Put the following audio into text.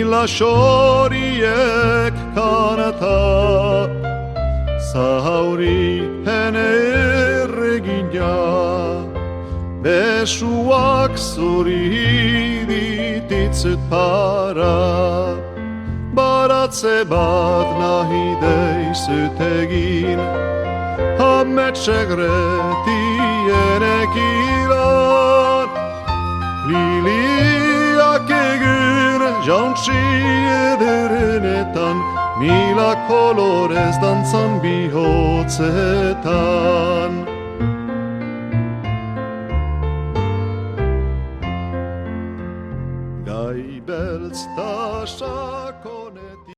mila shoriek kanata zauri hene erregina besuak zuri dititzet para baratze bat nahi deizut egin Hametsegretienek ilan Liliak egin jauntsi ederenetan Mila kolorez dantzan bihotzetan Gai beltz ta sako